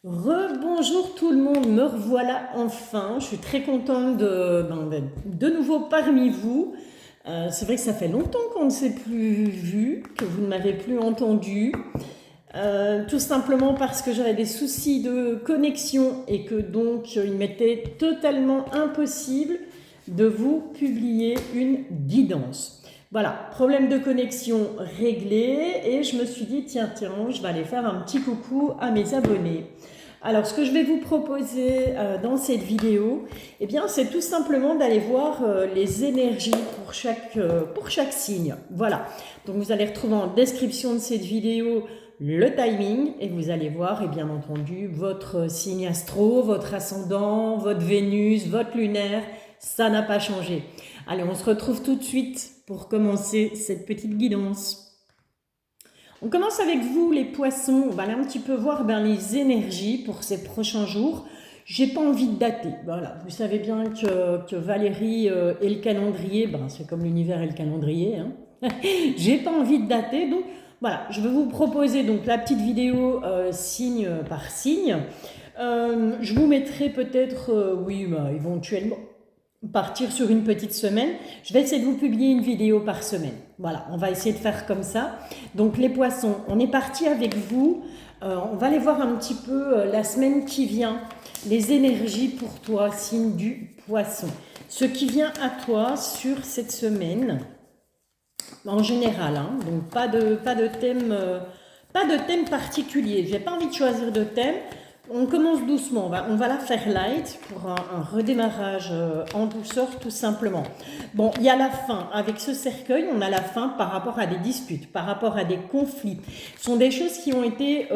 Rebonjour tout le monde, me revoilà enfin. Je suis très contente d'être de nouveau parmi vous. C'est vrai que ça fait longtemps qu'on ne s'est plus vu, que vous ne m'avez plus entendu. Tout simplement parce que j'avais des soucis de connexion et que donc il m'était totalement impossible de vous publier une guidance. Voilà, problème de connexion réglé et je me suis dit tiens, je vais aller faire un petit coucou à mes abonnés. Alors, ce que je vais vous proposer dans cette vidéo, eh bien, c'est tout simplement d'aller voir les énergies pour chaque signe. Voilà. Donc, vous allez retrouver en description de cette vidéo le timing et vous allez voir, et bien entendu, votre signe astro, votre ascendant, votre Vénus, votre lunaire. Ça n'a pas changé. Allez, on se retrouve tout de suite pour commencer cette petite guidance. On commence avec vous les poissons, on va aller un petit peu voir les énergies pour ces prochains jours. J'ai pas envie de dater, voilà. Vous savez bien que Valérie et le calendrier, c'est comme l'univers et le calendrier. Hein. J'ai pas envie de dater, donc voilà, je vais vous proposer donc la petite vidéo signe par signe. Je vous mettrai peut-être, éventuellement, partir sur une petite semaine. Je vais essayer de vous publier une vidéo par semaine. Voilà, on va essayer de faire comme ça. Donc les poissons, on est parti avec vous. On va aller voir un petit peu la semaine qui vient, les énergies pour toi, signe du poisson. Ce qui vient à toi sur cette semaine, en général, hein, donc pas de thème particulier. J'ai pas envie de choisir de thème. On commence doucement, on va la faire light pour un redémarrage en douceur tout simplement. Bon, il y a la fin, avec ce cercueil, on a la fin par rapport à des disputes, par rapport à des conflits. Ce sont des choses qui ont été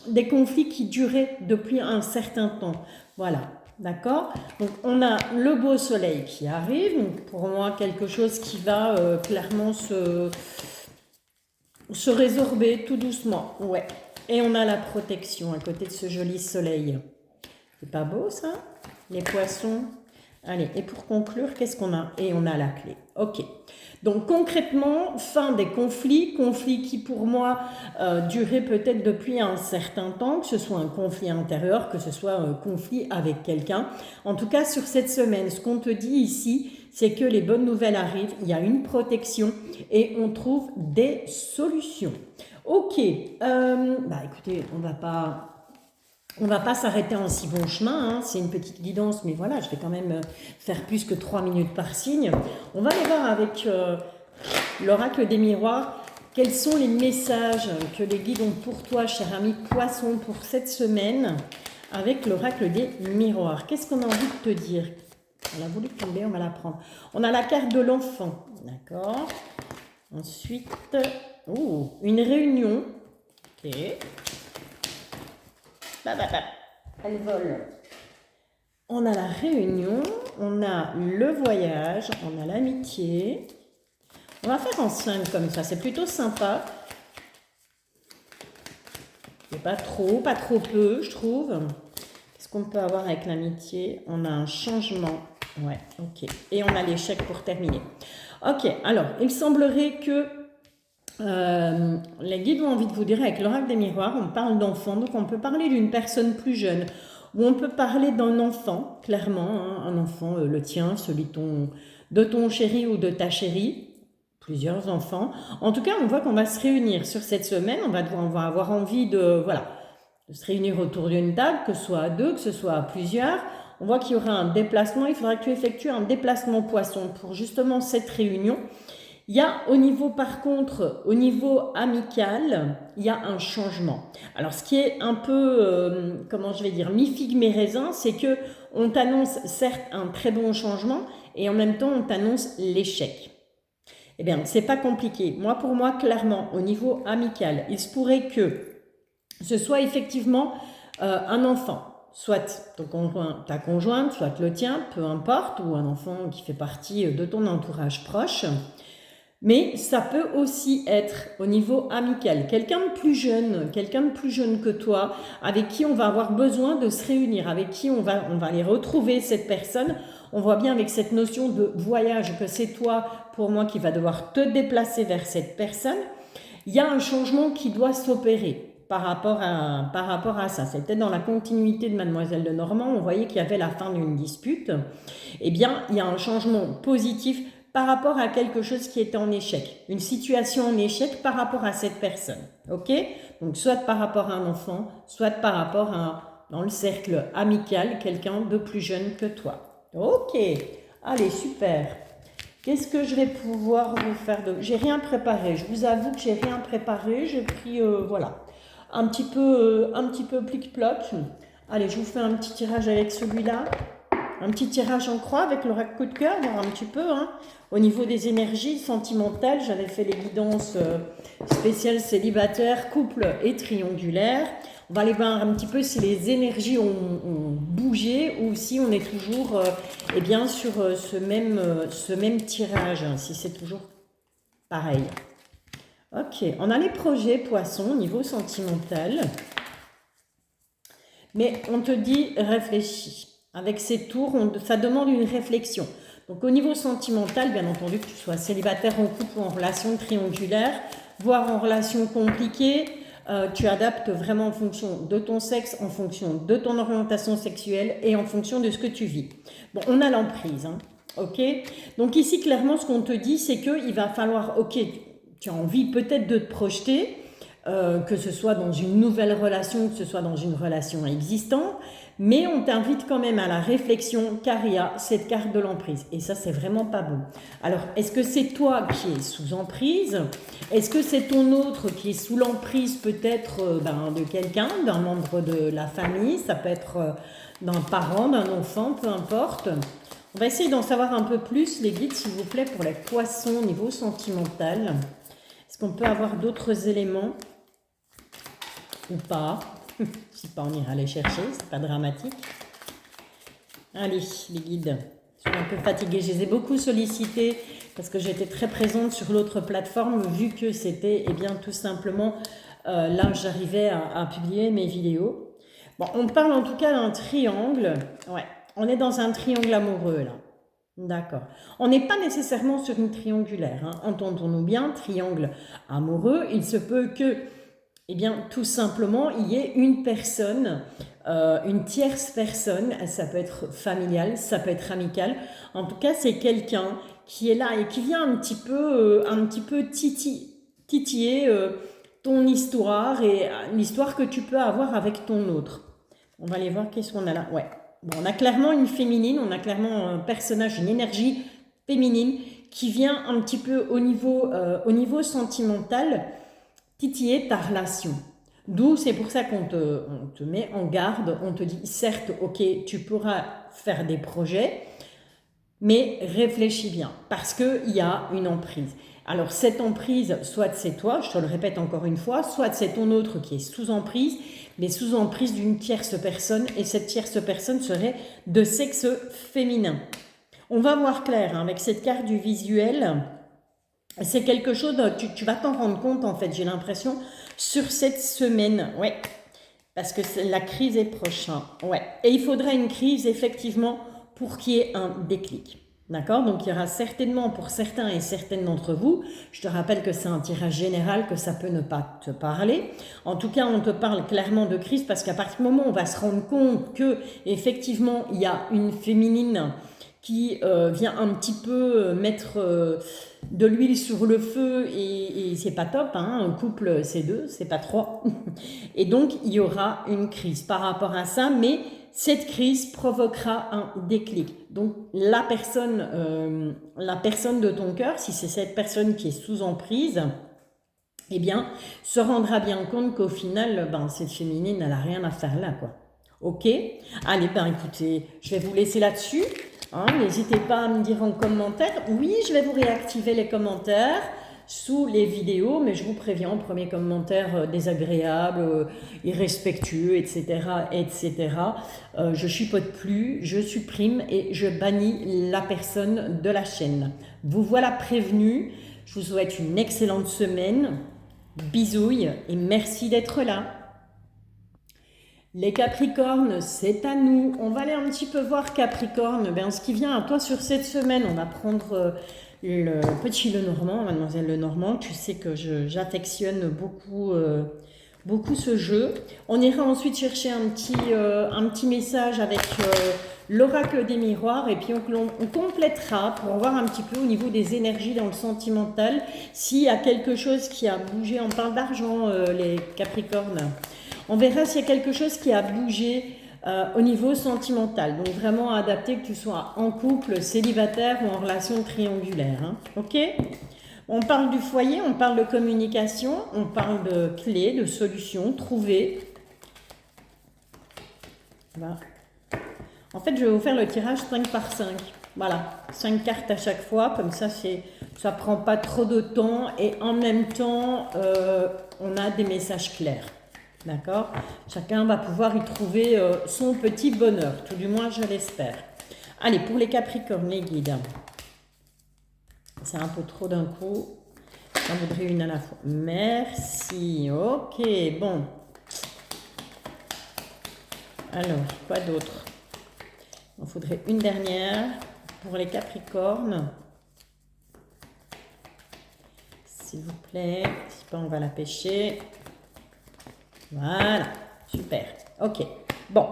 des conflits qui duraient depuis un certain temps. Voilà, d'accord? Donc on a le beau soleil qui arrive, donc pour moi quelque chose qui va clairement se résorber tout doucement, ouais. Et on a la protection à côté de ce joli soleil. C'est pas beau ça? Les poissons. Allez, et pour conclure, qu'est-ce qu'on a? Et on a la clé. Ok. Donc concrètement, fin des conflits qui pour moi duraient peut-être depuis un certain temps, que ce soit un conflit intérieur, que ce soit un conflit avec quelqu'un. En tout cas, sur cette semaine, ce qu'on te dit ici, c'est que les bonnes nouvelles arrivent, il y a une protection et on trouve des solutions. Ok, écoutez, on va pas s'arrêter en si bon chemin, hein. C'est une petite guidance, mais voilà, je vais quand même faire plus que 3 minutes par signe. On va aller voir avec l'oracle des miroirs, quels sont les messages que les guides ont pour toi, cher ami poisson, pour cette semaine, avec l'oracle des miroirs. Qu'est-ce qu'on a envie de te dire? On a voulu tomber, on va la prendre. On a la carte de l'enfant, d'accord. Ensuite, une réunion. Ok. Elle vole. On a la réunion, on a le voyage, on a l'amitié. On va faire en 5 comme ça, c'est plutôt sympa. C'est pas trop peu, je trouve. Qu'est-ce qu'on peut avoir avec l'amitié? On a un changement. Ouais, ok. Et on a l'échec pour terminer. Ok, alors, il semblerait que les guides ont envie de vous dire, avec l'oracle des miroirs, on parle d'enfant, donc on peut parler d'une personne plus jeune, ou on peut parler d'un enfant, clairement, hein, un enfant, le tien, celui de ton chéri ou de ta chérie, plusieurs enfants. En tout cas, on voit qu'on va se réunir sur cette semaine, on va avoir envie de se réunir autour d'une table, que ce soit à 2, que ce soit à plusieurs. On voit qu'il y aura un déplacement, il faudra que tu effectues un déplacement poisson pour justement cette réunion. Il y a par contre, au niveau amical, il y a un changement. Alors, ce qui est un peu, mi-figue, mi-raisin, c'est que on t'annonce certes un très bon changement et en même temps, on t'annonce l'échec. Eh bien, c'est pas compliqué. Pour moi, clairement, au niveau amical, il se pourrait que ce soit effectivement un enfant, soit ta conjointe, soit le tien, peu importe, ou un enfant qui fait partie de ton entourage proche. Mais ça peut aussi être au niveau amical, quelqu'un de plus jeune que toi, avec qui on va avoir besoin de se réunir, avec qui on va aller retrouver cette personne. On voit bien avec cette notion de voyage que c'est toi, pour moi, qui va devoir te déplacer vers cette personne. Il y a un changement qui doit s'opérer. par rapport à ça. C'était dans la continuité de Mademoiselle Lenormand, on voyait qu'il y avait la fin d'une dispute. Eh bien, il y a un changement positif par rapport à quelque chose qui était en échec. Une situation en échec par rapport à cette personne. Ok? Donc, soit par rapport à un enfant, soit par rapport à, dans le cercle amical, quelqu'un de plus jeune que toi. Ok. Allez, super. Qu'est-ce que je vais pouvoir vous faire de... J'ai rien préparé. Je vous avoue que j'ai rien préparé. J'ai pris, voilà, un petit peu plic-ploc. Allez, je vous fais un petit tirage avec celui-là. Un petit tirage en croix avec le coup de cœur, voir un petit peu. Hein. Au niveau des énergies sentimentales, j'avais fait les guidances spéciales célibataires, couple et triangulaires. On va aller voir un petit peu si les énergies ont bougé ou si on est toujours eh bien, sur ce même tirage, hein, si c'est toujours pareil. Ok, on a les projets poissons au niveau sentimental. Mais on te dit réfléchis. Avec ces tours, ça demande une réflexion. Donc au niveau sentimental, bien entendu, que tu sois célibataire, en couple ou en relation triangulaire, voire en relation compliquée, tu adaptes vraiment en fonction de ton sexe, en fonction de ton orientation sexuelle et en fonction de ce que tu vis. Bon, on a l'emprise, hein, ok? Donc ici, clairement, ce qu'on te dit, c'est qu'il va falloir, ok, tu as envie peut-être de te projeter, que ce soit dans une nouvelle relation, que ce soit dans une relation existante, mais on t'invite quand même à la réflexion car il y a cette carte de l'emprise. Et ça, c'est vraiment pas bon. Alors, est-ce que c'est toi qui es sous emprise? Est-ce que c'est ton autre qui est sous l'emprise peut-être de quelqu'un, d'un membre de la famille? Ça peut être d'un parent, d'un enfant, peu importe. On va essayer d'en savoir un peu plus, les guides, s'il vous plaît, pour les poissons au niveau sentimental. Est-ce qu'on peut avoir d'autres éléments ou pas? Si pas, on ira les chercher, c'est pas dramatique. Allez, les guides, je suis un peu fatiguée. Je les ai beaucoup sollicités parce que j'étais très présente sur l'autre plateforme vu que c'était tout simplement là où j'arrivais à publier mes vidéos. Bon, on parle en tout cas d'un triangle. Ouais, on est dans un triangle amoureux là. D'accord. On n'est pas nécessairement sur une triangulaire. Hein. Entendons-nous bien, triangle amoureux, il se peut que tout simplement, il y ait une personne, une tierce personne, ça peut être familial, ça peut être amical. En tout cas, c'est quelqu'un qui est là et qui vient un petit peu titiller ton histoire et l'histoire que tu peux avoir avec ton autre. On va aller voir qu'est-ce qu'on a là. Ouais. Bon, on a clairement une féminine, on a clairement un personnage, une énergie féminine qui vient un petit peu au niveau sentimental titiller ta relation. D'où c'est pour ça qu'on te met en garde, on te dit certes, ok, tu pourras faire des projets, mais réfléchis bien, parce qu'il y a une emprise. Alors cette emprise, soit c'est toi, je te le répète encore une fois, soit c'est ton autre qui est sous emprise, mais sous emprise d'une tierce personne, et cette tierce personne serait de sexe féminin. On va voir clair, hein, avec cette carte du visuel. C'est quelque chose, tu vas t'en rendre compte en fait, j'ai l'impression, sur cette semaine, ouais, parce que la crise est proche, hein, ouais. Et il faudra une crise effectivement pour qu'il y ait un déclic, d'accord? Donc il y aura certainement pour certains et certaines d'entre vous, je te rappelle que c'est un tirage général, que ça peut ne pas te parler. En tout cas, on te parle clairement de crise parce qu'à partir du moment où on va se rendre compte que effectivement il y a une féminine qui vient un petit peu mettre de l'huile sur le feu et c'est pas top, hein, un couple c'est 2, c'est pas 3. Et donc il y aura une crise par rapport à ça, mais cette crise provoquera un déclic. Donc la personne de ton cœur, si c'est cette personne qui est sous emprise, se rendra bien compte qu'au final, cette féminine, elle n'a rien à faire là, quoi. Ok? Allez, écoutez, je vais vous laisser là-dessus. Hein, n'hésitez pas à me dire en commentaire. Oui, je vais vous réactiver les commentaires sous les vidéos, mais je vous préviens, premier commentaire désagréable, irrespectueux, etc., etc. Je chipote plus, je supprime et je bannis la personne de la chaîne. Vous voilà prévenu. Je vous souhaite une excellente semaine. Bisouilles et merci d'être là. Les Capricornes, c'est à nous. On va aller un petit peu voir Capricorne. Ce qui vient à toi sur cette semaine, on va prendre le petit Lenormand, Mademoiselle Lenormand. Tu sais que j'affectionne beaucoup beaucoup ce jeu. On ira ensuite chercher un petit message avec l'oracle des miroirs et puis on complétera pour voir un petit peu au niveau des énergies dans le sentimental s'il y a quelque chose qui a bougé. On parle d'argent, les Capricornes. On verra s'il y a quelque chose qui a bougé au niveau sentimental. Donc vraiment adapté que tu sois en couple, célibataire ou en relation triangulaire. Hein. Ok ? On parle du foyer, on parle de communication, on parle de clés, de solutions, trouver. Voilà. En fait, je vais vous faire le tirage 5 par 5. Voilà, 5 cartes à chaque fois, comme ça ne prend pas trop de temps et en même temps, on a des messages clairs. D'accord ? Chacun va pouvoir y trouver son petit bonheur, tout du moins je l'espère. Allez, pour les Capricornes, les guides. C'est un peu trop d'un coup. J'en voudrais une à la fois. Merci. Ok, bon. Alors, quoi d'autre ? Il faudrait une dernière pour les Capricornes. S'il vous plaît. Si pas, on va la pêcher. Voilà. Super. Ok. Bon.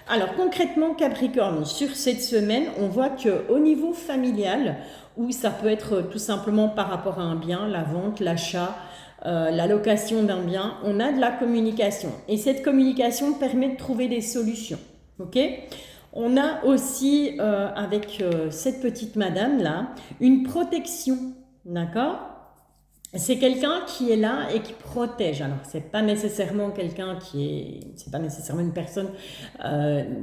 Alors, concrètement, Capricorne, sur cette semaine, on voit qu'au niveau familial, ou ça peut être tout simplement par rapport à un bien, la vente, l'achat, la location d'un bien, on a de la communication. Et cette communication permet de trouver des solutions. Ok ? On a aussi, avec cette petite madame-là, une protection. D'accord ? C'est quelqu'un qui est là et qui protège. Alors, c'est pas nécessairement quelqu'un c'est pas nécessairement une personne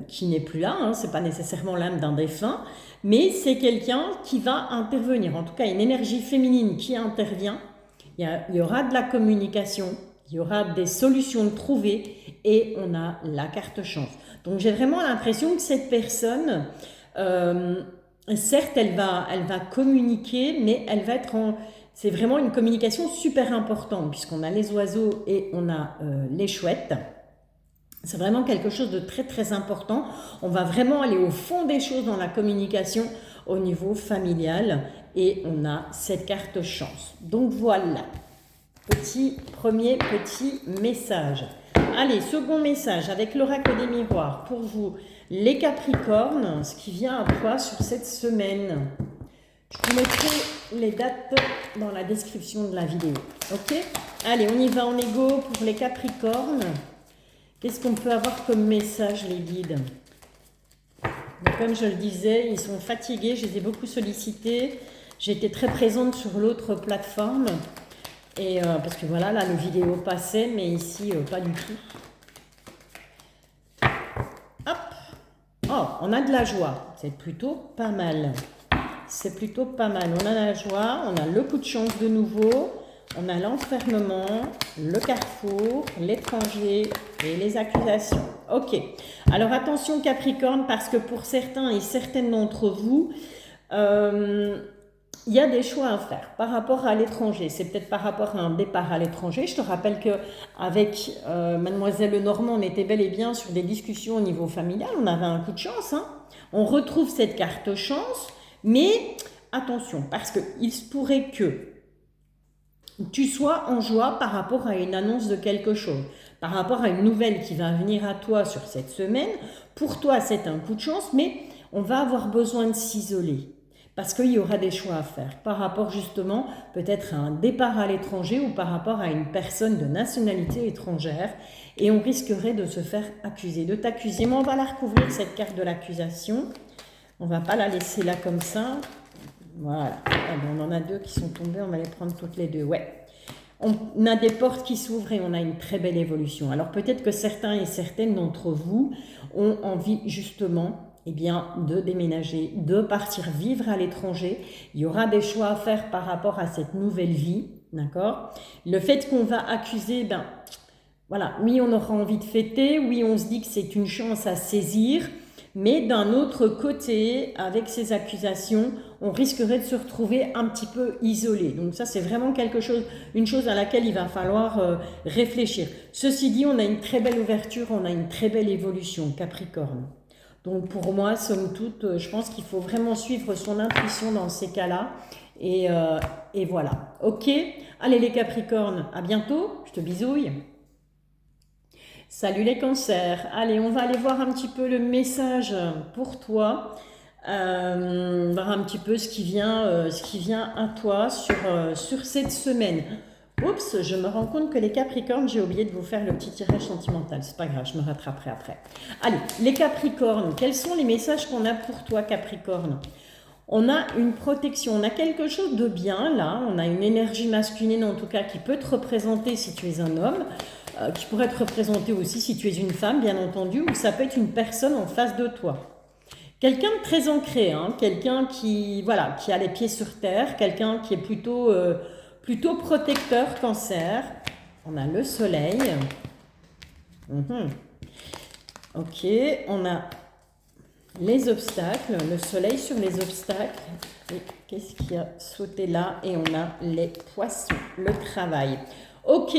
qui n'est plus là, hein, c'est pas nécessairement l'âme d'un défunt, mais c'est quelqu'un qui va intervenir. En tout cas, une énergie féminine qui intervient. Il y aura de la communication, il y aura des solutions trouvées et on a la carte chance. Donc, j'ai vraiment l'impression que cette personne, certes, elle va communiquer, mais elle va être c'est vraiment une communication super importante puisqu'on a les oiseaux et on a les chouettes. C'est vraiment quelque chose de très très important. On va vraiment aller au fond des choses dans la communication au niveau familial et on a cette carte chance. Donc voilà, premier petit message. Allez, second message avec l'oracle des miroirs pour vous, les Capricornes, ce qui vient à toi sur cette semaine. Je vous mettrai les dates dans la description de la vidéo. Ok ? Allez, on y va en égo pour les Capricornes. Qu'est-ce qu'on peut avoir comme message, les guides ? Donc, comme je le disais, ils sont fatigués. Je les ai beaucoup sollicités. J'ai été très présente sur l'autre plateforme. Et parce que voilà, là, le vidéo passait, mais ici, pas du tout. Hop ! Oh, on a de la joie. C'est plutôt pas mal. C'est plutôt pas mal. On a la joie, on a le coup de chance de nouveau, on a l'enfermement, le carrefour, l'étranger et les accusations. Ok. Alors attention Capricorne, parce que pour certains et certaines d'entre vous, il y a des choix à faire par rapport à l'étranger. C'est peut-être par rapport à un départ à l'étranger. Je te rappelle qu'avec Mademoiselle Lenormand, on était bel et bien sur des discussions au niveau familial. On avait un coup de chance. Hein. On retrouve cette carte chance. Mais attention, parce qu'il se pourrait que tu sois en joie par rapport à une annonce de quelque chose, par rapport à une nouvelle qui va venir à toi sur cette semaine. Pour toi, c'est un coup de chance, mais on va avoir besoin de s'isoler parce qu'il y aura des choix à faire par rapport justement peut-être à un départ à l'étranger ou par rapport à une personne de nationalité étrangère et on risquerait de se faire accuser, de t'accuser. Mais on va la recouvrir, cette carte de l'accusation. On ne va pas la laisser là comme ça. Voilà. On en a deux qui sont tombées. On va les prendre toutes les deux. Ouais. On a des portes qui s'ouvrent et on a une très belle évolution. Alors peut-être que certains et certaines d'entre vous ont envie justement de déménager, de partir vivre à l'étranger. Il y aura des choix à faire par rapport à cette nouvelle vie. D'accord ? Le fait qu'on va accuser, voilà, oui, on aura envie de fêter. Oui, on se dit que c'est une chance à saisir. Mais d'un autre côté, avec ces accusations, on risquerait de se retrouver un petit peu isolé. Donc ça, c'est vraiment une chose à laquelle il va falloir réfléchir. Ceci dit, on a une très belle ouverture, on a une très belle évolution, Capricorne. Donc pour moi, somme toute, je pense qu'il faut vraiment suivre son intuition dans ces cas-là. Et voilà. Ok ? Allez les Capricornes, à bientôt. Je te bisouille. Salut les cancers. Allez, on va aller voir un petit peu le message pour toi. Voir un petit peu ce qui vient à toi sur cette semaine. Oups, je me rends compte que les Capricornes, j'ai oublié de vous faire le petit tirage sentimental. C'est pas grave, je me rattraperai après. Allez, les Capricornes, quels sont les messages qu'on a pour toi, Capricorne? On a une protection, on a quelque chose de bien là, on a une énergie masculine en tout cas qui peut te représenter si tu es un homme, qui pourrait te représenter aussi si tu es une femme bien entendu, ou ça peut être une personne en face de toi. Quelqu'un de très ancré, hein, quelqu'un qui, voilà, qui a les pieds sur terre, quelqu'un qui est plutôt protecteur, Cancer. On a le soleil. Ok, on a les obstacles, le soleil sur les obstacles. Et qu'est-ce qui a sauté là? Et on a les poissons, le travail. Ok,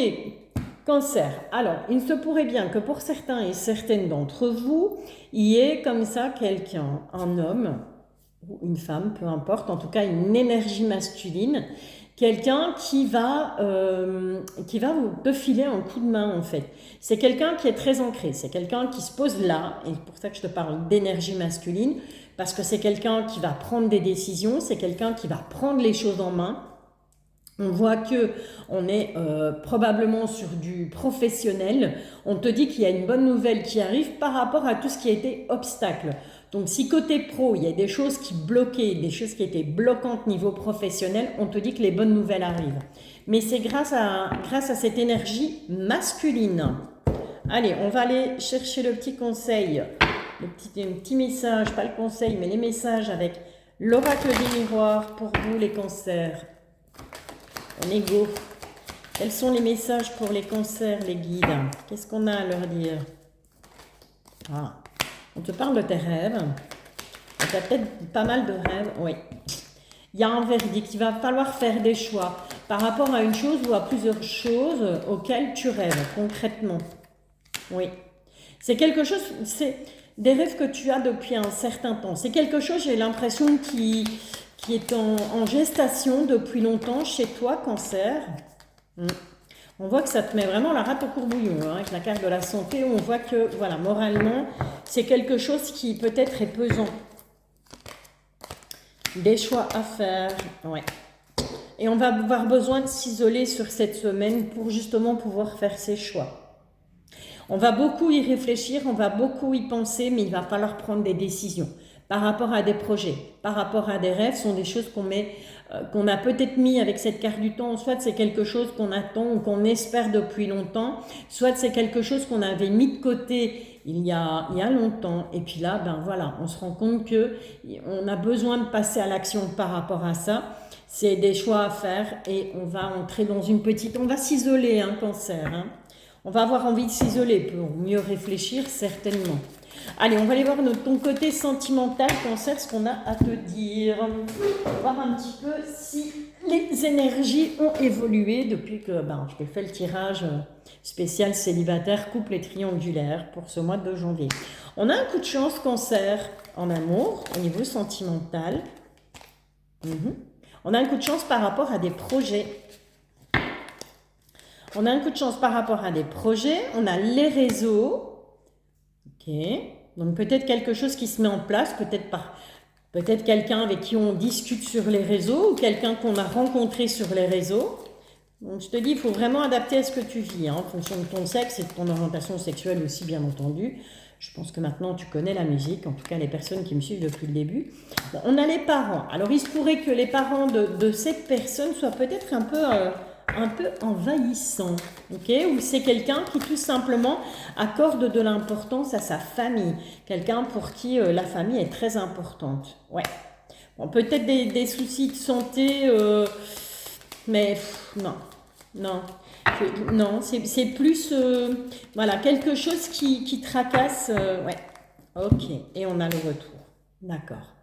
Cancer. Alors, il se pourrait bien que pour certains et certaines d'entre vous, il y ait comme ça quelqu'un, un homme ou une femme, peu importe, en tout cas une énergie masculine, quelqu'un qui va te filer un coup de main en fait. C'est quelqu'un qui est très ancré, c'est quelqu'un qui se pose là, et c'est pour ça que je te parle d'énergie masculine, parce que c'est quelqu'un qui va prendre des décisions, c'est quelqu'un qui va prendre les choses en main. On voit que on est probablement sur du professionnel. On te dit qu'il y a une bonne nouvelle qui arrive par rapport à tout ce qui a été obstacle. Donc si côté pro, il y a des choses qui bloquaient, des choses qui étaient bloquantes niveau professionnel, on te dit que les bonnes nouvelles arrivent. Mais c'est grâce à cette énergie masculine. Allez, on va aller chercher le petit conseil, un petit message, pas le conseil, mais les messages avec l'oracle des miroirs pour vous les cancers. On est go. Quels sont les messages pour les cancers, les guides? Qu'est-ce qu'on a à leur dire? Ah, on te parle de tes rêves. Tu as peut-être pas mal de rêves. Oui. Il y a un verdict. Il va falloir faire des choix par rapport à une chose ou à plusieurs choses auxquelles tu rêves concrètement. Oui. C'est quelque chose, c'est des rêves que tu as depuis un certain temps. C'est quelque chose, j'ai l'impression, qui est en gestation depuis longtemps chez toi, Cancer. On voit que ça te met vraiment la rate au courbouillon, hein, avec la carte de la santé. On voit que, voilà, moralement, c'est quelque chose qui peut-être est pesant. Des choix à faire, ouais. Et on va avoir besoin de s'isoler sur cette semaine pour justement pouvoir faire ces choix. On va beaucoup y réfléchir, on va beaucoup y penser, mais il va falloir prendre des décisions par rapport à des projets, par rapport à des rêves. Ce sont des choses qu'on a peut-être mis avec cette carte du temps. Soit c'est quelque chose qu'on attend ou qu'on espère depuis longtemps, soit c'est quelque chose qu'on avait mis de côté il y a longtemps. Et puis là, ben voilà, on se rend compte qu'on a besoin de passer à l'action par rapport à ça. C'est des choix à faire et on va entrer dans on va s'isoler, hein, Cancer, hein. On va avoir envie de s'isoler pour mieux réfléchir, certainement. Allez, on va aller voir ton côté sentimental, Cancer, ce qu'on a à te dire. On va voir un petit peu si les énergies ont évolué depuis que je t'ai fait le tirage spécial célibataire, couple et triangulaire pour ce mois de janvier. On a un coup de chance, Cancer, en amour, au niveau sentimental. On a un coup de chance par rapport à des projets. On a un coup de chance par rapport à des projets, on a les réseaux, ok, donc peut-être quelque chose qui se met en place, peut-être quelqu'un avec qui on discute sur les réseaux ou quelqu'un qu'on a rencontré sur les réseaux. Donc je te dis, il faut vraiment adapter à ce que tu vis, hein, en fonction de ton sexe et de ton orientation sexuelle aussi, bien entendu. Je pense que maintenant tu connais la musique, en tout cas les personnes qui me suivent depuis le début. Bon, on a les parents. Alors il se pourrait que les parents de cette personne soient peut-être un peu envahissant, ok? Ou c'est quelqu'un qui tout simplement accorde de l'importance à sa famille, quelqu'un pour qui la famille est très importante, ouais. Bon, peut-être des soucis de santé, mais non, c'est plus, voilà, quelque chose qui tracasse, ouais, ok, et on a le retour, d'accord.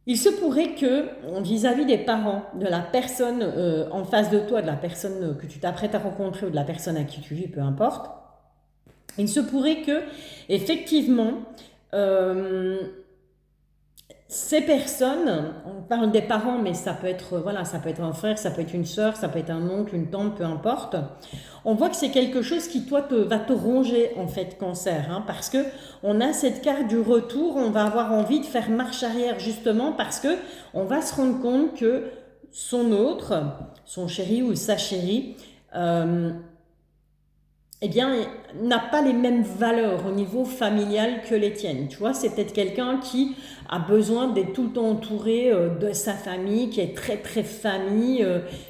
Il se pourrait que, vis-à-vis des parents, de la personne en face de toi, de la personne que tu t'apprêtes à rencontrer ou de la personne à qui tu vis, peu importe, il se pourrait que, effectivement, Ces personnes, on parle des parents, mais ça peut être, voilà, ça peut être un frère, ça peut être une sœur, ça peut être un oncle, une tante, peu importe. On voit que c'est quelque chose qui, toi, va te ronger, en fait, cancer, hein, parce que on a cette carte du retour, on va avoir envie de faire marche arrière, justement, parce que on va se rendre compte que son autre, son chéri ou sa chérie, eh bien, n'a pas les mêmes valeurs au niveau familial que les tiennes. Tu vois, c'est peut-être quelqu'un qui a besoin d'être tout le temps entouré de sa famille, qui est très très famille,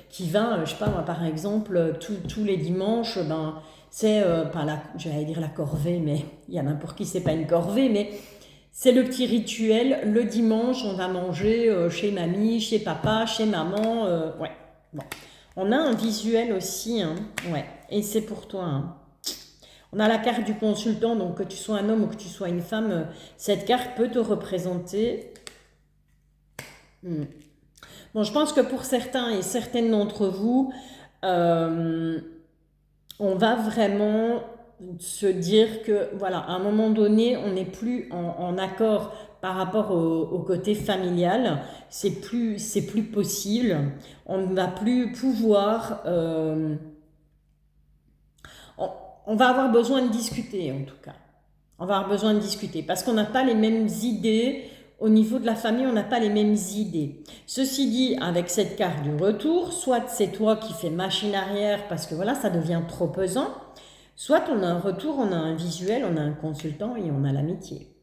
qui va, je sais pas moi, par exemple, tous les dimanches, ben, c'est pas la, j'allais dire la corvée, mais il y a n'importe qui, c'est pas une corvée, mais c'est le petit rituel. Le dimanche, on va manger chez mamie, chez papa, chez maman. Ouais, bon. On a un visuel aussi, hein, ouais, et c'est pour toi, hein. On a la carte du consultant, donc que tu sois un homme ou que tu sois une femme, cette carte peut te représenter. Bon, je pense que pour certains et certaines d'entre vous, on va vraiment se dire que, voilà, à un moment donné, on n'est plus en accord par rapport au côté familial. C'est plus possible. On ne va plus pouvoir... on va avoir besoin de discuter, en tout cas. On va avoir besoin de discuter parce qu'on n'a pas les mêmes idées. Au niveau de la famille, on n'a pas les mêmes idées. Ceci dit, avec cette carte du retour, soit c'est toi qui fais machine arrière parce que voilà, ça devient trop pesant, soit on a un retour, on a un visuel, on a un consultant et on a l'amitié.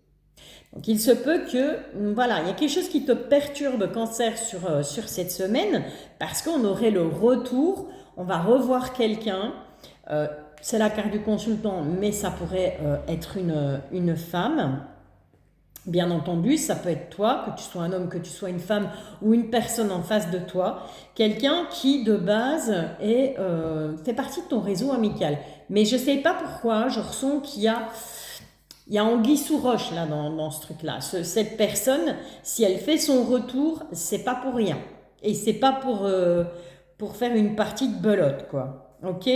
Donc il se peut que, voilà, il y a quelque chose qui te perturbe, cancer, sur cette semaine parce qu'on aurait le retour, on va revoir quelqu'un. C'est la carte du consultant, mais ça pourrait être une femme. Bien entendu, ça peut être toi, que tu sois un homme, que tu sois une femme ou une personne en face de toi. Quelqu'un qui, de base, fait partie de ton réseau amical. Mais je ne sais pas pourquoi, je ressens qu'il y a anguille sous roche là, dans ce truc-là. Cette personne, si elle fait son retour, c'est pas pour rien. Et c'est pas pour faire une partie de belote, quoi. Ok,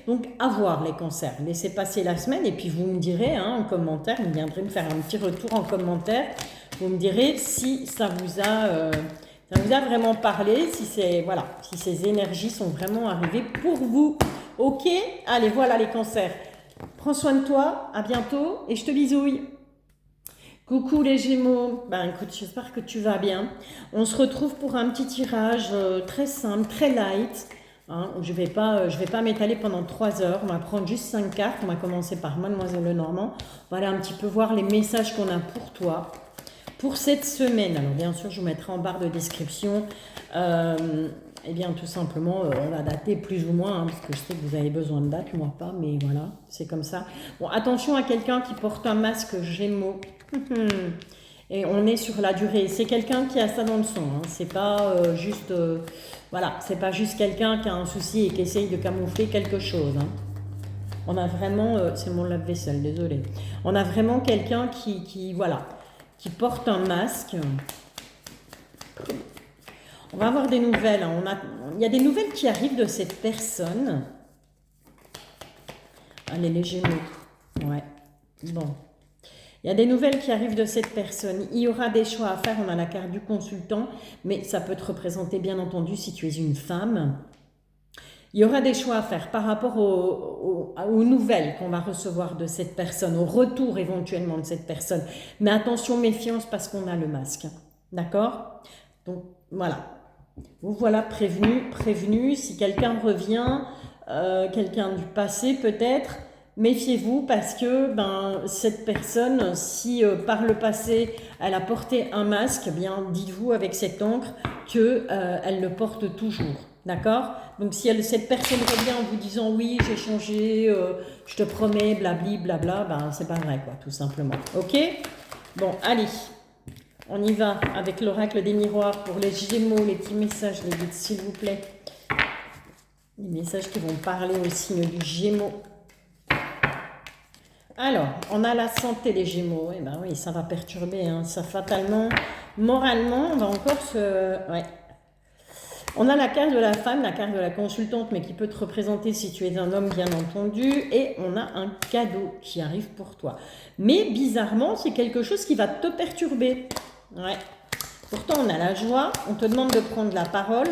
donc à voir les cancers. Laissez passer la semaine et puis vous me direz en commentaire, vous viendrez me faire un petit retour en commentaire. Vous me direz si ça vous a vraiment parlé, si ces énergies sont vraiment arrivées pour vous. Ok, allez, voilà les cancers. Prends soin de toi, à bientôt et je te bisouille. Coucou les Gémeaux, ben écoute, j'espère que tu vas bien. On se retrouve pour un petit tirage très simple, très light. Hein, je vais pas m'étaler pendant 3 heures. On va prendre juste 5 cartes. On va commencer par Mademoiselle Lenormand. On va aller un petit peu voir les messages qu'on a pour toi pour cette semaine. Alors bien sûr, je vous mettrai en barre de description. Eh bien, tout simplement, on va dater plus ou moins, parce que je sais que vous avez besoin de date, moi pas, mais voilà, c'est comme ça. Bon, attention à quelqu'un qui porte un masque Gémeaux. Et on est sur la durée. C'est quelqu'un qui a ça dans le sang. Hein. C'est pas juste... voilà, c'est pas juste quelqu'un qui a un souci et qui essaye de camoufler quelque chose. Hein. On a vraiment... c'est mon lave-vaisselle, désolé. On a vraiment quelqu'un qui porte un masque. On va avoir des nouvelles. Hein. Il y a des nouvelles qui arrivent de cette personne. Allez, les Gémeaux. Ouais. Bon. Il y a des nouvelles qui arrivent de cette personne. Il y aura des choix à faire. On a la carte du consultant, mais ça peut te représenter, bien entendu, si tu es une femme. Il y aura des choix à faire par rapport aux nouvelles qu'on va recevoir de cette personne, au retour éventuellement de cette personne. Mais attention, méfiance, parce qu'on a le masque. D'accord? Donc, voilà. Vous voilà prévenu. Si quelqu'un revient, quelqu'un du passé peut-être, méfiez-vous parce que cette personne, si par le passé elle a porté un masque, bien dites-vous avec cette encre qu'elle le porte toujours. D'accord? Donc si cette personne revient en vous disant oui, j'ai changé, je te promets, blabli, blabla, c'est pas vrai quoi, tout simplement. Ok? Bon, allez. On y va avec l'oracle des miroirs pour les Gémeaux, les petits messages, les guides, s'il vous plaît. Les messages qui vont parler au signe du Gémeaux. Alors, on a la santé, les Gémeaux. Eh ben oui, ça va perturber, hein. Ça fatalement, moralement, on va encore se... Ouais. On a la carte de la femme, la carte de la consultante, mais qui peut te représenter si tu es un homme, bien entendu. Et on a un cadeau qui arrive pour toi. Mais bizarrement, c'est quelque chose qui va te perturber. Ouais. Pourtant, on a la joie, on te demande de prendre la parole,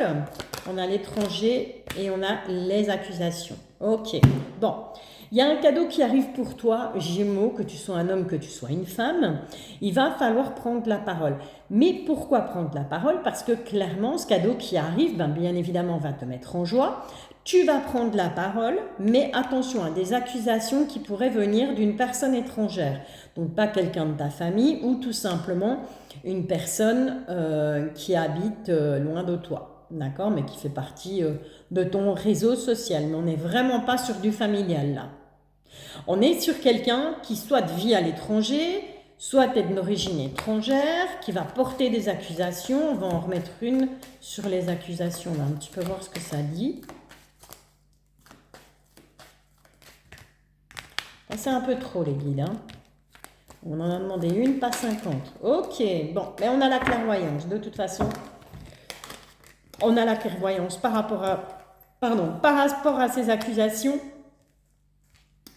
on a l'étranger et on a les accusations. Ok, bon. Il y a un cadeau qui arrive pour toi, Gémeaux, que tu sois un homme, que tu sois une femme. Il va falloir prendre la parole. Mais pourquoi prendre la parole? Parce que clairement, ce cadeau qui arrive, bien évidemment, va te mettre en joie. Tu vas prendre la parole, mais attention à des accusations qui pourraient venir d'une personne étrangère. Donc pas quelqu'un de ta famille ou tout simplement une personne qui habite loin de toi, d'accord, mais qui fait partie de ton réseau social. Mais on n'est vraiment pas sur du familial là. On est sur quelqu'un qui soit vit à l'étranger, soit est d'origine étrangère, qui va porter des accusations. On va en remettre une sur les accusations. On va un petit peu voir ce que ça dit. C'est un peu trop les guides, hein. On en a demandé une, pas 50. Ok, bon, mais on a la clairvoyance. De toute façon, on a la clairvoyance par rapport à ces accusations.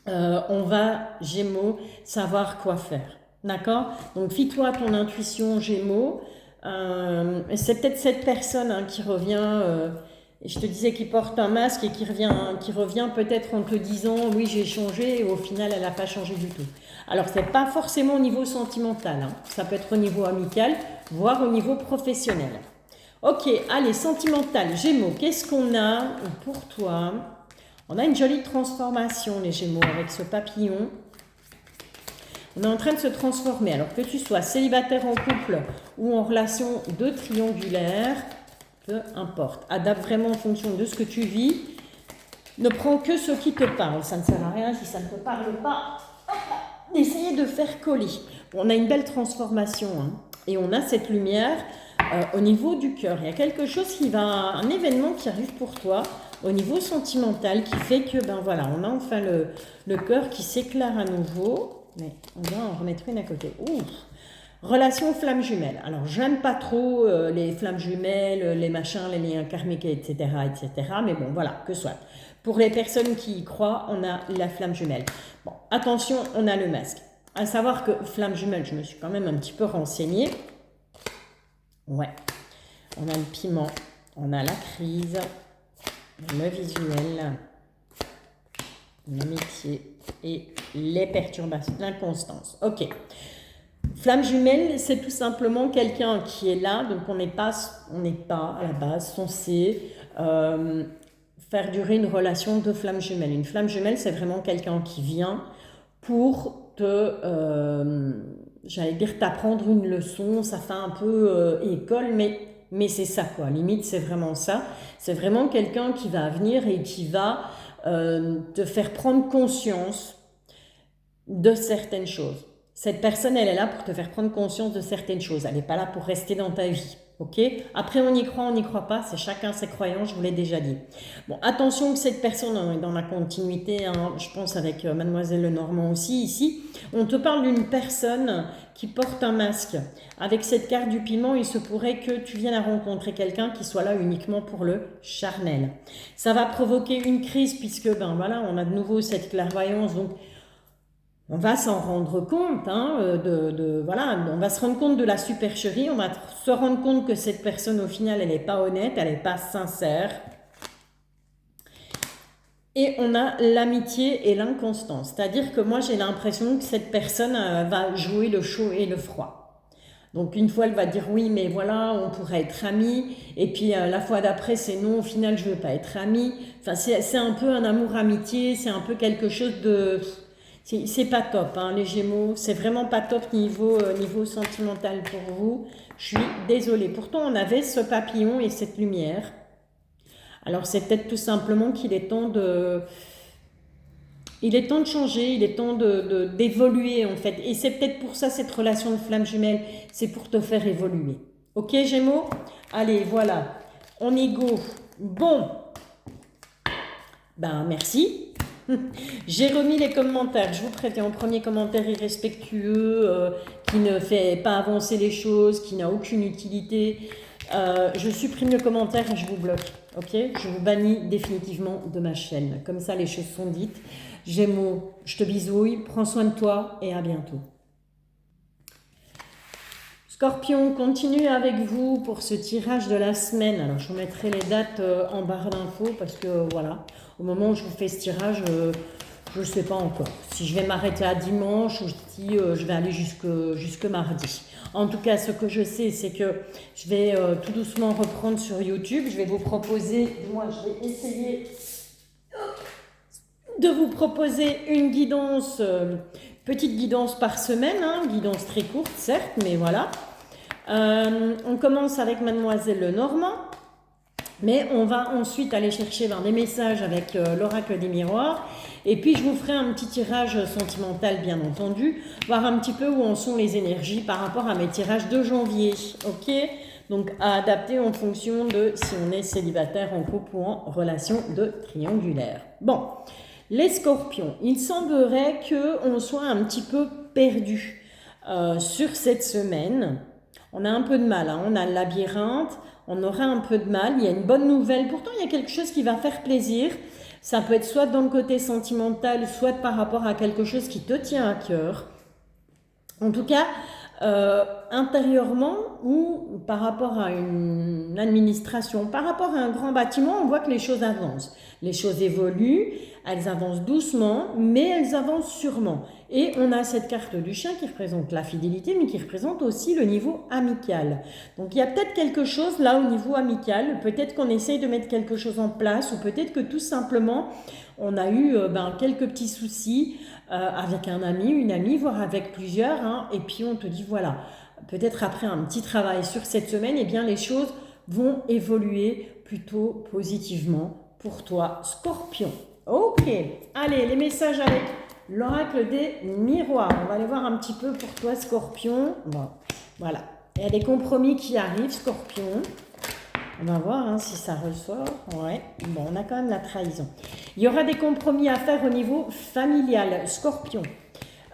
On va, Gémeaux, savoir quoi faire. D'accord? Donc, fie-toi à ton intuition, Gémeaux. C'est peut-être cette personne qui revient... et je te disais qu'il porte un masque et qui revient peut-être en te disant « Oui, j'ai changé » et au final, elle n'a pas changé du tout. Alors, ce n'est pas forcément au niveau sentimental. Hein. Ça peut être au niveau amical, voire au niveau professionnel. Ok, allez, sentimental. Gémeaux, qu'est-ce qu'on a pour toi? On a une jolie transformation, les Gémeaux, avec ce papillon. On est en train de se transformer. Alors que tu sois célibataire en couple ou en relation de triangulaire, peu importe. Adapte vraiment en fonction de ce que tu vis. Ne prends que ce qui te parle. Ça ne sert à rien si ça ne te parle pas. D'essayer de faire coller. On a une belle transformation. Hein, et on a cette lumière au niveau du cœur. Il y a quelque chose un événement qui arrive pour toi au niveau sentimental qui fait que, voilà, on a enfin le cœur qui s'éclaire à nouveau. Mais on va en remettre une à côté. Ouh. Relation flamme jumelle. Alors, j'aime pas trop les flammes jumelles, les machins, les liens karmiques, etc., etc. Mais bon, voilà, que soit. Pour les personnes qui y croient, on a la flamme jumelle. Bon, attention, on a le masque. À savoir que flamme jumelle, je me suis quand même un petit peu renseignée. Ouais. On a le piment, on a la crise, le visuel, l'amitié et les perturbations, l'inconstance. Ok. Flamme jumelle, c'est tout simplement quelqu'un qui est là, donc on n'est pas à la base censé faire durer une relation de flamme jumelle. Une flamme jumelle, c'est vraiment quelqu'un qui vient pour j'allais dire t'apprendre une leçon, ça fait un peu école, mais c'est ça quoi, limite c'est vraiment ça. C'est vraiment quelqu'un qui va venir et qui va te faire prendre conscience de certaines choses. Cette personne, elle est là pour te faire prendre conscience de certaines choses. Elle n'est pas là pour rester dans ta vie. Ok? Après, on y croit, on n'y croit pas. C'est chacun ses croyances, je vous l'ai déjà dit. Bon, attention que cette personne est dans la continuité, hein, je pense avec Mademoiselle Lenormand aussi, ici. On te parle d'une personne qui porte un masque. Avec cette carte du piment, il se pourrait que tu viennes à rencontrer quelqu'un qui soit là uniquement pour le charnel. Ça va provoquer une crise puisque, voilà, on a de nouveau cette clairvoyance, donc on va s'en rendre compte, hein, voilà, on va se rendre compte de la supercherie, on va se rendre compte que cette personne, au final, elle n'est pas honnête, elle n'est pas sincère. Et on a l'amitié et l'inconstance. C'est-à-dire que moi, j'ai l'impression que cette personne va jouer le chaud et le froid. Donc, une fois, elle va dire oui, mais voilà, on pourrait être amis. Et puis, la fois d'après, c'est non, au final, je ne veux pas être amie. Enfin, c'est un peu un amour-amitié, c'est un peu quelque chose de... C'est pas top, hein, les Gémeaux. C'est vraiment pas top niveau sentimental pour vous. Je suis désolée. Pourtant, on avait ce papillon et cette lumière. Alors, c'est peut-être tout simplement qu'il est temps de... Il est temps de changer, il est temps d'évoluer en fait. Et c'est peut-être pour ça cette relation de flamme jumelle. C'est pour te faire évoluer. Ok, Gémeaux? Allez, voilà. On y go. Bon. Merci. J'ai remis les commentaires, je vous préviens, en premier commentaire irrespectueux, qui ne fait pas avancer les choses, qui n'a aucune utilité, je supprime le commentaire et je vous bloque, ok? Je vous bannis définitivement de ma chaîne, comme ça les choses sont dites. Gémeaux, je te bisouille, prends soin de toi et à bientôt. Scorpion, continue avec vous pour ce tirage de la semaine. Alors, je vous mettrai les dates en barre d'infos parce que voilà, au moment où je vous fais ce tirage, je ne sais pas encore si je vais m'arrêter à dimanche ou si je vais aller jusque mardi. En tout cas, ce que je sais, c'est que je vais tout doucement reprendre sur YouTube. Je vais vous proposer, moi je vais essayer de vous proposer une guidance, petite guidance par semaine, hein, guidance très courte certes, mais voilà. On commence avec Mademoiselle Lenormand, mais on va ensuite aller chercher des messages avec l'oracle des miroirs. Et puis je vous ferai un petit tirage sentimental bien entendu, voir un petit peu où en sont les énergies par rapport à mes tirages de janvier, ok? Donc à adapter en fonction de si on est célibataire, en couple ou en relation de triangulaire. Bon, les scorpions, il semblerait qu'on soit un petit peu perdu sur cette semaine. On a un peu de mal, hein. On a le labyrinthe, on aura un peu de mal. Il y a une bonne nouvelle, pourtant il y a quelque chose qui va faire plaisir. Ça peut être soit dans le côté sentimental, soit par rapport à quelque chose qui te tient à cœur. En tout cas, intérieurement ou par rapport à une administration, par rapport à un grand bâtiment, on voit que les choses avancent. Les choses évoluent, elles avancent doucement, mais elles avancent sûrement. Et on a cette carte du chien qui représente la fidélité, mais qui représente aussi le niveau amical. Donc il y a peut-être quelque chose là au niveau amical, peut-être qu'on essaye de mettre quelque chose en place, ou peut-être que tout simplement on a eu quelques petits soucis avec un ami, une amie, voire avec plusieurs, hein, et puis on te dit voilà, peut-être après un petit travail sur cette semaine, eh bien les choses vont évoluer plutôt positivement pour toi, Scorpion. Ok, allez, les messages avec l'oracle des miroirs. On va aller voir un petit peu pour toi, Scorpion. Bon, voilà, il y a des compromis qui arrivent, Scorpion. On va voir hein, si ça ressort. Ouais, bon, on a quand même la trahison. Il y aura des compromis à faire au niveau familial, Scorpion.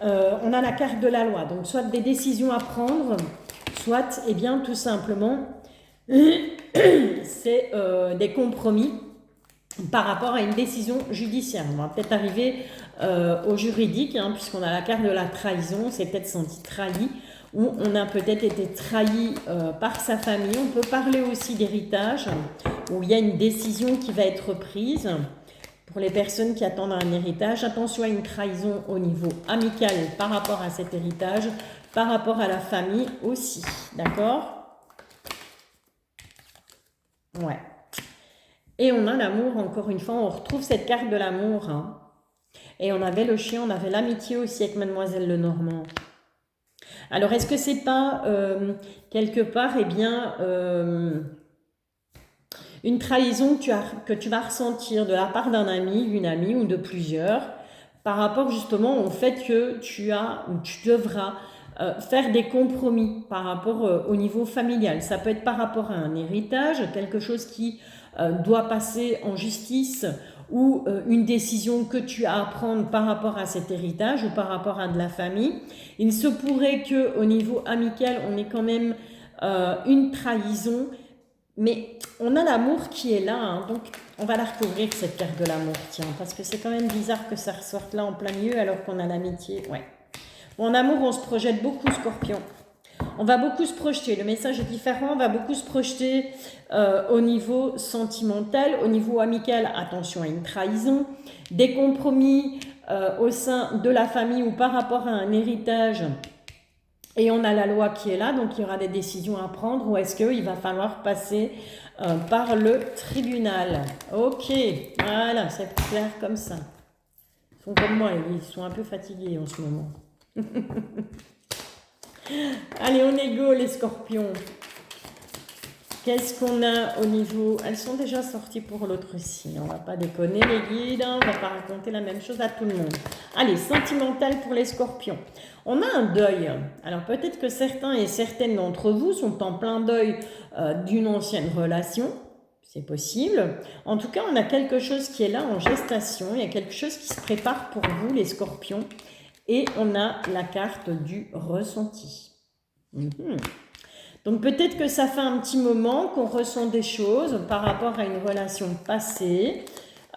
On a la carte de la loi, donc soit des décisions à prendre, soit, eh bien, tout simplement, c'est des compromis par rapport à une décision judiciaire. On va peut-être arriver au juridique, hein, puisqu'on a la carte de la trahison, c'est peut-être senti trahi, ou on a peut-être été trahi par sa famille. On peut parler aussi d'héritage, où il y a une décision qui va être prise. Pour les personnes qui attendent un héritage, attention à une trahison au niveau amical par rapport à cet héritage, par rapport à la famille aussi, d'accord? Ouais. Et on a l'amour, encore une fois, on retrouve cette carte de l'amour. Hein. Et on avait le chien, on avait l'amitié aussi avec Mademoiselle Lenormand. Alors, est-ce que c'est pas quelque part, eh bien, une trahison que tu vas ressentir de la part d'un ami, une amie ou de plusieurs, par rapport justement au fait que tu devras faire des compromis par rapport au niveau familial. Ça peut être par rapport à un héritage, quelque chose qui doit passer en justice ou une décision que tu as à prendre par rapport à cet héritage ou par rapport à de la famille. Il se pourrait qu'au niveau amical, on ait quand même une trahison, mais on a l'amour qui est là, hein, donc on va la recouvrir cette carte de l'amour, tiens, parce que c'est quand même bizarre que ça ressorte là en plein milieu alors qu'on a l'amitié, ouais. Bon, en amour, on se projette beaucoup, Scorpion. On va beaucoup se projeter, le message est différent, on va beaucoup se projeter au niveau sentimental, au niveau amical, attention à une trahison, des compromis au sein de la famille ou par rapport à un héritage. Et on a la loi qui est là, donc il y aura des décisions à prendre ou est-ce qu'il va falloir passer par le tribunal. Ok, voilà, c'est clair comme ça. Ils sont comme moi, ils sont un peu fatigués en ce moment. Allez, on est go les scorpions. Qu'est-ce qu'on a au niveau... Elles sont déjà sorties pour l'autre signe. On va pas déconner les guides, hein, on va pas raconter la même chose à tout le monde. Allez, sentimental pour les scorpions. On a un deuil. Alors peut-être que certains et certaines d'entre vous sont en plein deuil d'une ancienne relation. C'est possible. En tout cas, on a quelque chose qui est là en gestation. Il y a quelque chose qui se prépare pour vous les scorpions. Et on a la carte du ressenti. Donc peut-être que ça fait un petit moment qu'on ressent des choses par rapport à une relation passée.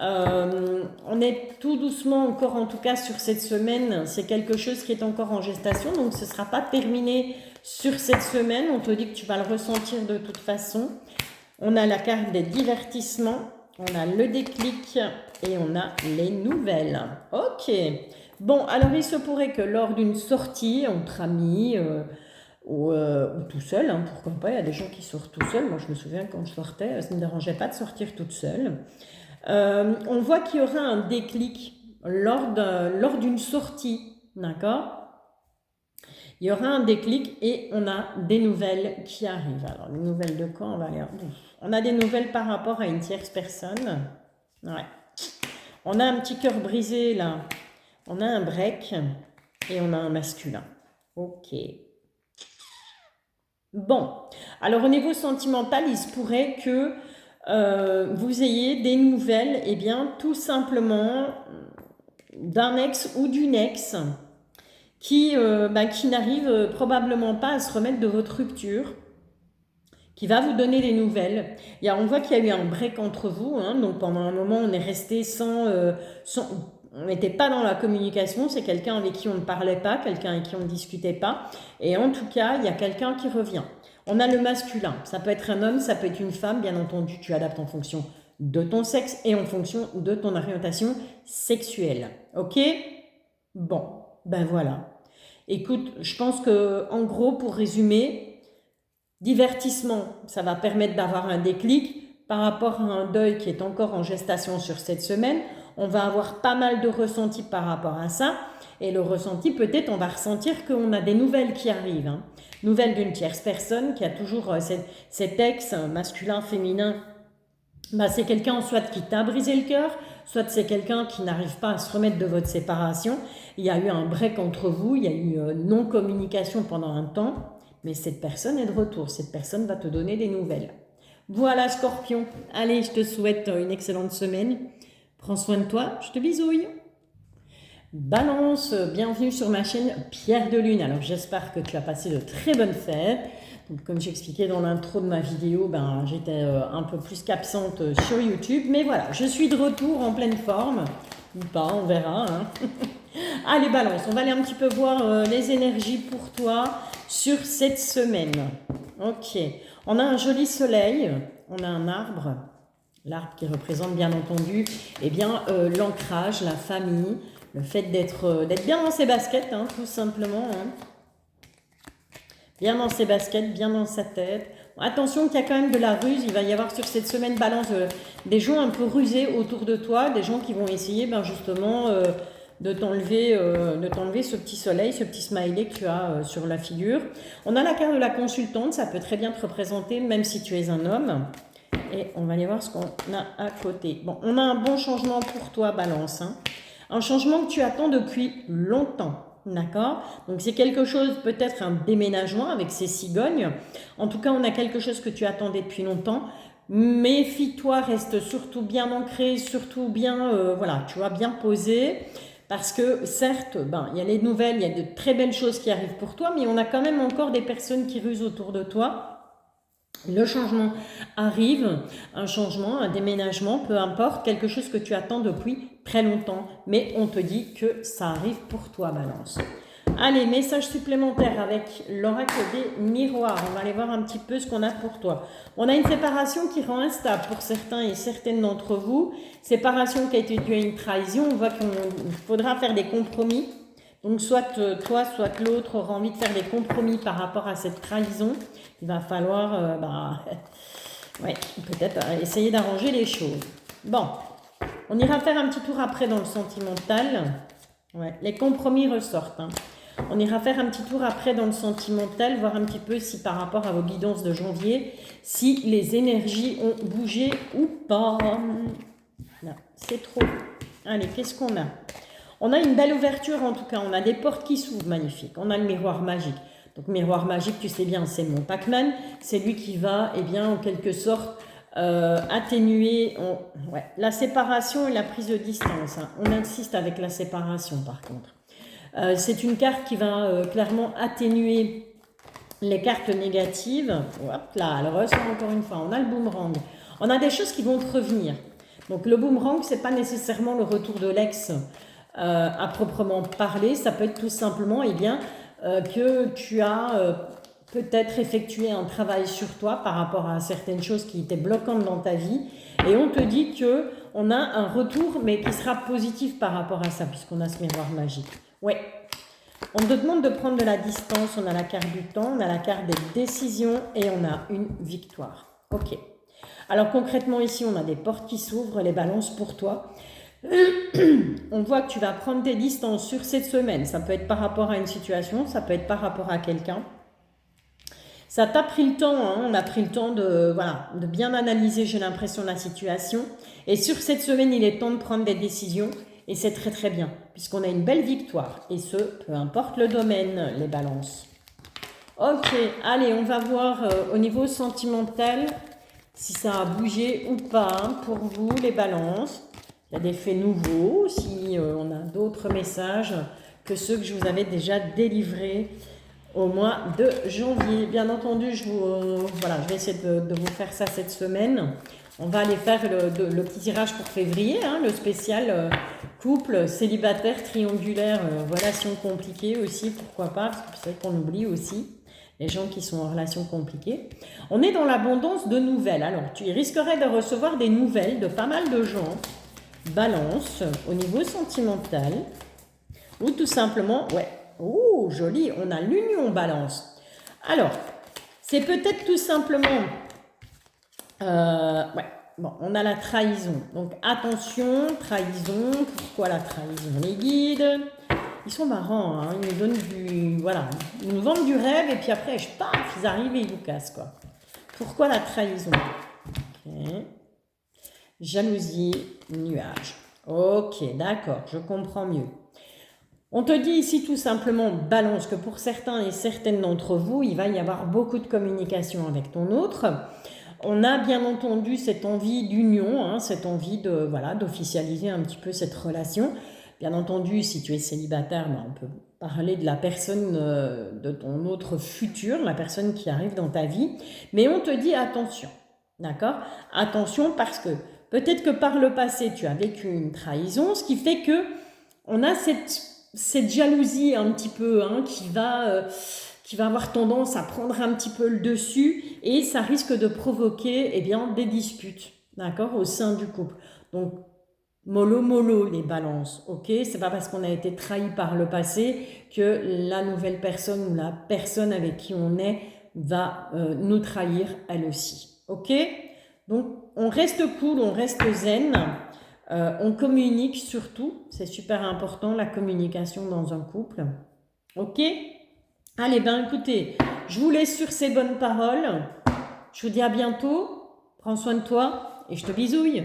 On est tout doucement encore, en tout cas sur cette semaine, c'est quelque chose qui est encore en gestation, donc ce ne sera pas terminé sur cette semaine. On te dit que tu vas le ressentir de toute façon. On a la carte des divertissements, on a le déclic et on a les nouvelles. Ok. Bon, alors il se pourrait que lors d'une sortie entre amis ou tout seul, hein, pourquoi pas, il y a des gens qui sortent tout seuls. Moi, je me souviens quand je sortais, ça ne me dérangeait pas de sortir toute seule. On voit qu'il y aura un déclic lors d'une sortie, d'accord? Il y aura un déclic et on a des nouvelles qui arrivent. Alors, les nouvelles de quoi? On va aller... On a des nouvelles par rapport à une tierce personne. Ouais. On a un petit cœur brisé là. On a un break et on a un masculin. Ok. Bon. Alors, au niveau sentimental, il se pourrait que vous ayez des nouvelles, eh bien, tout simplement d'un ex ou d'une ex qui n'arrive probablement pas à se remettre de votre rupture, qui va vous donner des nouvelles. On voit qu'il y a eu un break entre vous, hein, donc pendant un moment on est resté on n'était pas dans la communication, c'est quelqu'un avec qui on ne parlait pas, quelqu'un avec qui on ne discutait pas, et en tout cas il y a quelqu'un qui revient. On a le masculin, ça peut être un homme, ça peut être une femme, bien entendu tu adaptes en fonction de ton sexe et en fonction de ton orientation sexuelle. Ok? Bon, ben voilà. Écoute, je pense que en gros, pour résumer, divertissement, ça va permettre d'avoir un déclic par rapport à un deuil qui est encore en gestation sur cette semaine. On va avoir pas mal de ressentis par rapport à ça. Et le ressenti, peut-être, on va ressentir qu'on a des nouvelles qui arrivent. Hein. Nouvelles d'une tierce personne qui a toujours cet ex masculin, féminin. C'est quelqu'un soit qui t'a brisé le cœur, soit c'est quelqu'un qui n'arrive pas à se remettre de votre séparation. Il y a eu un break entre vous, il y a eu non-communication pendant un temps, mais cette personne est de retour, cette personne va te donner des nouvelles. Voilà Scorpion, allez, je te souhaite une excellente semaine. Prends soin de toi, je te bisouille. Balance, bienvenue sur ma chaîne Pierre de Lune. Alors j'espère que tu as passé de très bonnes fêtes. Donc, comme j'expliquais dans l'intro de ma vidéo, j'étais un peu plus qu'absente sur YouTube. Mais voilà, je suis de retour en pleine forme. Ou pas, on verra. Hein. Allez, balance, on va aller un petit peu voir les énergies pour toi sur cette semaine. Ok, on a un joli soleil, on a un arbre. L'arbre qui représente bien entendu l'ancrage, la famille, le fait d'être bien dans ses baskets, hein, tout simplement. Hein. Bien dans ses baskets, bien dans sa tête. Attention qu'il y a quand même de la ruse. Il va y avoir sur cette semaine balance des gens un peu rusés autour de toi, des gens qui vont essayer justement de t'enlever ce petit soleil, ce petit smiley que tu as sur la figure. On a la carte de la consultante, ça peut très bien te représenter même si tu es un homme. Et on va aller voir ce qu'on a à côté. Bon, on a un bon changement pour toi, balance. Hein. Un changement que tu attends depuis longtemps. D'accord? Donc c'est quelque chose, peut-être un déménagement avec ces cigognes. En tout cas, on a quelque chose que tu attendais depuis longtemps. Méfie-toi, reste surtout bien ancré, surtout bien, tu vois, bien posé. Parce que certes, il y a les nouvelles, il y a de très belles choses qui arrivent pour toi, mais on a quand même encore des personnes qui rusent autour de toi. Le changement arrive, un changement, un déménagement, peu importe, quelque chose que tu attends depuis très longtemps, mais on te dit que ça arrive pour toi, balance. Allez, message supplémentaire avec l'oracle des miroirs. On va aller voir un petit peu ce qu'on a pour toi. On a une séparation qui rend instable pour certains et certaines d'entre vous. Séparation qui a été due à une trahison. On voit qu'il faudra faire des compromis. Donc, soit toi, soit l'autre aura envie de faire des compromis par rapport à cette trahison. Il va falloir peut-être essayer d'arranger les choses. Bon, on ira faire un petit tour après dans le sentimental. Ouais, les compromis ressortent. Hein. On ira faire un petit tour après dans le sentimental, voir un petit peu si par rapport à vos guidances de janvier, si les énergies ont bougé ou pas. Non, c'est trop. Allez, qu'est-ce qu'on a ? On a une belle ouverture en tout cas, on a des portes qui s'ouvrent, magnifiques. On a le miroir magique. Donc miroir magique, tu sais bien, c'est mon Pac-Man. C'est lui qui va, en quelque sorte, atténuer la séparation et la prise de distance. Hein. On insiste avec la séparation par contre. C'est une carte qui va clairement atténuer les cartes négatives. Hop là, elle ressort encore une fois. On a le boomerang. On a des choses qui vont revenir. Donc le boomerang, c'est pas nécessairement le retour de l'ex à proprement parler. Ça peut être tout simplement que tu as peut-être effectué un travail sur toi par rapport à certaines choses qui étaient bloquantes dans ta vie. Et on te dit que on a un retour, mais qui sera positif par rapport à ça, puisqu'on a ce miroir magique. Ouais. On te demande de prendre de la distance. On a la carte du temps, on a la carte des décisions et on a une victoire. Ok. Alors concrètement ici, on a des portes qui s'ouvrent, les balances pour toi. On voit que tu vas prendre tes distances sur cette semaine. Ça peut être par rapport à une situation, ça peut être par rapport à quelqu'un. Ça t'a pris le temps, hein, on a pris le temps de bien analyser, j'ai l'impression, la situation. Et sur cette semaine, il est temps de prendre des décisions. Et c'est très très bien, puisqu'on a une belle victoire. Et ce, peu importe le domaine, les balances. Ok, allez, on va voir au niveau sentimental si ça a bougé ou pas pour vous, les balances. Il y a des faits nouveaux, si on a d'autres messages que ceux que je vous avais déjà délivrés au mois de janvier. Bien entendu, je vais essayer de vous faire ça cette semaine. On va aller faire le petit tirage pour février, hein, le spécial couple, célibataire, triangulaire, relation compliquée aussi, pourquoi pas, parce que c'est vrai qu'on oublie aussi les gens qui sont en relation compliquée. On est dans l'abondance de nouvelles. Alors, tu risquerais de recevoir des nouvelles de pas mal de gens. Balance au niveau sentimental ou tout simplement, ouais, oh joli, on a l'union balance. Alors, c'est peut-être tout simplement, on a la trahison. Donc attention, trahison, pourquoi la trahison? Les guides, ils sont marrants, hein, ils nous donnent ils nous vendent du rêve et puis après, ils arrivent et ils vous cassent quoi. Pourquoi la trahison? Ok. Jalousie, nuage. Ok, d'accord, je comprends mieux. On te dit ici tout simplement, balance, que pour certains et certaines d'entre vous, il va y avoir beaucoup de communication avec ton autre. On a bien entendu cette envie d'union, hein, cette envie d'officialiser un petit peu cette relation. Bien entendu, si tu es célibataire, on peut parler de la personne de ton autre futur, la personne qui arrive dans ta vie. Mais on te dit attention, d'accord? Attention parce que peut-être que par le passé, tu as vécu une trahison, ce qui fait que on a cette jalousie un petit peu qui va avoir tendance à prendre un petit peu le dessus et ça risque de provoquer des disputes, d'accord, au sein du couple. Donc, mollo les balances, ok? C'est pas parce qu'on a été trahi par le passé que la nouvelle personne ou la personne avec qui on est va nous trahir elle aussi, ok? Donc, on reste cool, on reste zen, on communique surtout, c'est super important la communication dans un couple, ok? Allez, écoutez, je vous laisse sur ces bonnes paroles, je vous dis à bientôt, prends soin de toi et je te bisouille.